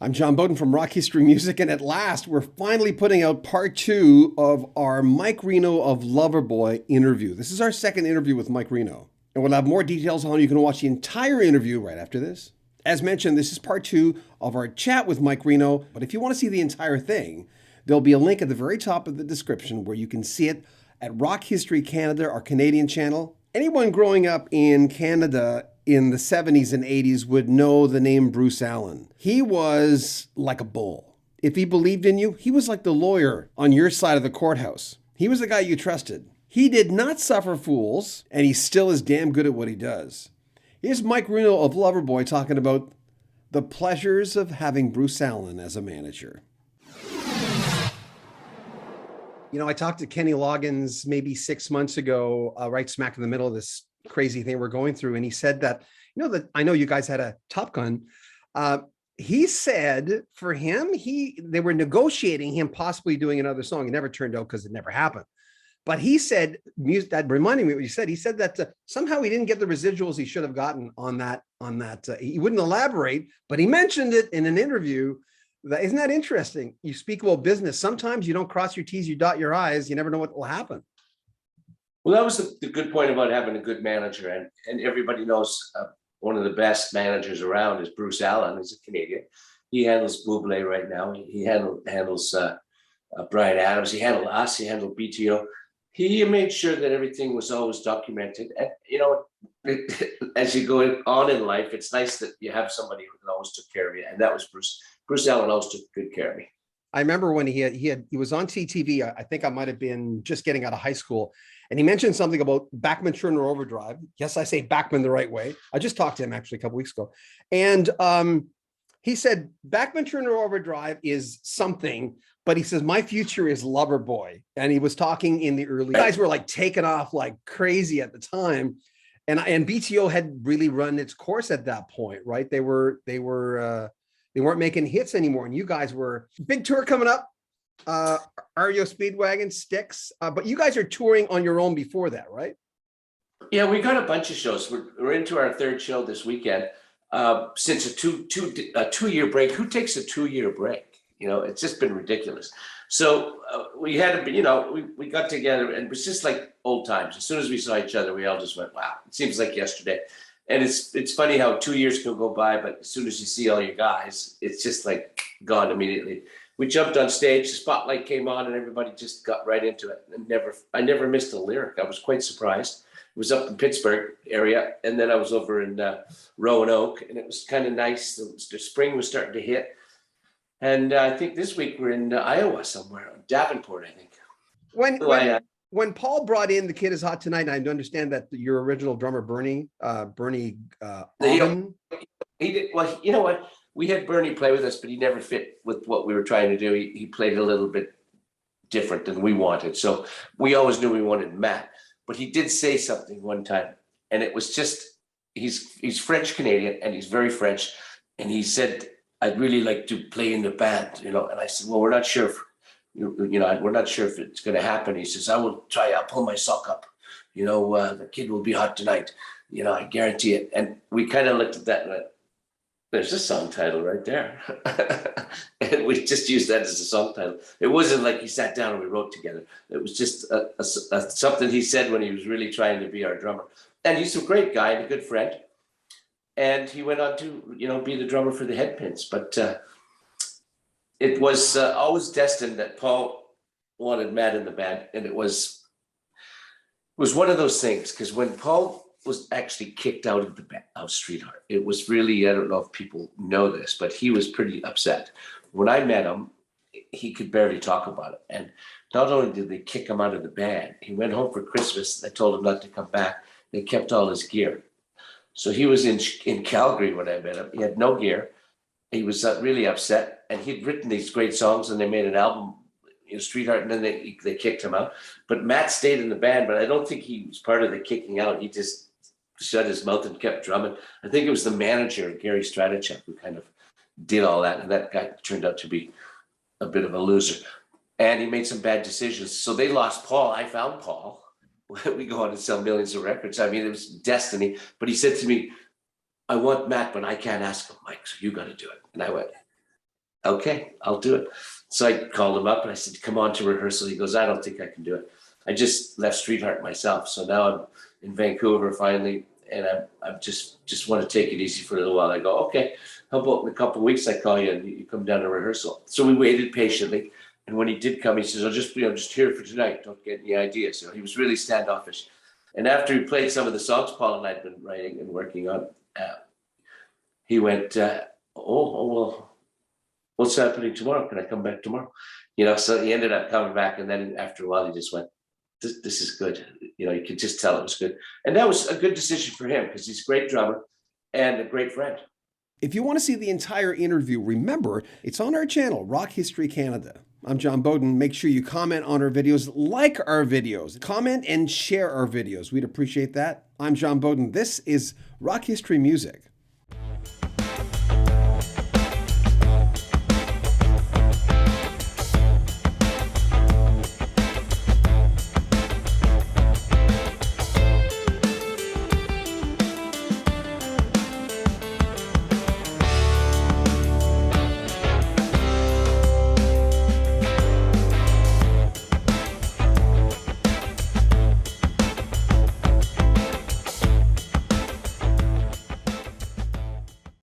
I'm John Beaudin from Rock History Music, and at last, we're finally putting out part two of our Mike Reno of Loverboy interview. This is our second interview with Mike Reno, and we'll have more details on. You can watch the entire interview right after this. As mentioned, this is part two of our chat with Mike Reno, but if you want to see the entire thing, there'll be a link at the very top of the description where you can see it at Rock History Canada, our Canadian channel. Anyone growing up in Canada in the 70s and 80s would know the name Bruce Allen. He was like a bull. If he believed in you, he was like the lawyer on your side of the courthouse. He was the guy you trusted. He did not suffer fools, and he still is damn good at what he does. Here's Mike Reno of Loverboy talking about the pleasures of having Bruce Allen as a manager. You know, I talked to Kenny Loggins maybe 6 months ago, right smack in the middle of this crazy thing we're going through. And he said that, that I know you guys had a Top Gun. He said for him, they were negotiating him possibly doing another song. It never turned out because it never happened. But he said, that reminded me of what you said. He said that somehow he didn't get the residuals he should have gotten on that. He wouldn't elaborate, but he mentioned it in an interview. Isn't that interesting? You speak about business. Sometimes you don't cross your T's, you dot your I's. You never know what will happen. Well, that was the good point about having a good manager. And everybody knows one of the best managers around is Bruce Allen. He's a Canadian. He handles Bublé right now. He handles Bryan Adams. He handled us. He handled BTO. He made sure that everything was always documented. And, as you go on in life, it's nice that you have somebody who always took care of you. And that was Bruce. Bruce Allen always took good care of me. I remember when he was on CTV. I think I might have been just getting out of high school. And he mentioned something about Bachman Turner Overdrive. Yes, I say Bachman the right way. I just talked to him actually a couple weeks ago. And he said, Bachman Turner Overdrive is something, but he says, my future is Loverboy. And he was talking in the early, guys were like taking off like crazy at the time. And BTO had really run its course at that point, right? They weren't making hits anymore. And you guys were big tour coming up. REO Speedwagon, Styx, but you guys are touring on your own before that, right? Yeah, we got a bunch of shows. We're into our third show this weekend. Since a two-year break. Who takes a 2-year break? It's just been ridiculous. So we had to, we got together and it was just like old times. As soon as we saw each other, we all just went, wow, it seems like yesterday. And it's funny how 2 years can go by, but as soon as you see all your guys, it's just like gone immediately. We jumped on stage, the spotlight came on, and everybody just got right into it. And I never missed a lyric. I was quite surprised. It was up in Pittsburgh area, and then I was over in Roanoke, and it was kind of nice. The spring was starting to hit. And I think this week we're in Iowa somewhere, Davenport, I think. When Paul brought in The Kid Is Hot Tonight, and I understand that your original drummer, Bernie he did, well, you know what? We had Bernie play with us, but he never fit with what we were trying to do. He played a little bit different than we wanted. So we always knew we wanted Matt. But he did say something one time, and it was just, he's French Canadian, and he's very French. And he said, I'd really like to play in the band, And I said, well, we're not sure if, we're not sure if it's going to happen. He says, I will try. I'll pull my sock up. The kid will be hot tonight. I guarantee it. And we kind of looked at that and went, there's a song title right there. And we just used that as a song title. It wasn't like he sat down and we wrote together. It was just something he said when he was really trying to be our drummer. And he's a great guy and a good friend. And he went on to, be the drummer for the Headpins. But it was always destined that Paul wanted Matt in the band. And it was one of those things, because when Paul was actually kicked out of the band, of Streetheart, it was really, I don't know if people know this, but he was pretty upset. When I met him, he could barely talk about it. And not only did they kick him out of the band, he went home for Christmas. They told him not to come back. They kept all his gear. So he was in Calgary when I met him. He had no gear. He was really upset. And he'd written these great songs, and they made an album, Streetheart, and then they kicked him out. But Matt stayed in the band, but I don't think he was part of the kicking out. He just shut his mouth and kept drumming. I think it was the manager, Gary Stratichuk, who kind of did all that. And that guy turned out to be a bit of a loser. And he made some bad decisions. So they lost Paul. I found Paul. We go on and sell millions of records. I mean, it was destiny. But he said to me, I want Matt, but I can't ask him, Mike, so you got to do it. And I went, okay, I'll do it. So I called him up and I said, come on to rehearsal. He goes, I don't think I can do it. I just left Streetheart myself. So now I'm in Vancouver finally, and I'm just want to take it easy for a little while. I go, okay, how about in a couple of weeks I call you and you come down to rehearsal. So we waited patiently. And when he did come, he says, I'll just, just here for tonight. Don't get any ideas. So he was really standoffish. And after he played some of the songs Paul and I'd been writing and working on, he went, well, what's happening tomorrow? Can I come back tomorrow? So he ended up coming back. And then after a while, he just went, this is good. You could just tell it was good. And that was a good decision for him because he's a great drummer and a great friend. If you want to see the entire interview, remember, it's on our channel, Rock History Canada. I'm John Beaudin. Make sure you comment on our videos, like our videos, comment and share our videos. We'd appreciate that. I'm John Beaudin. This is Rock History Music.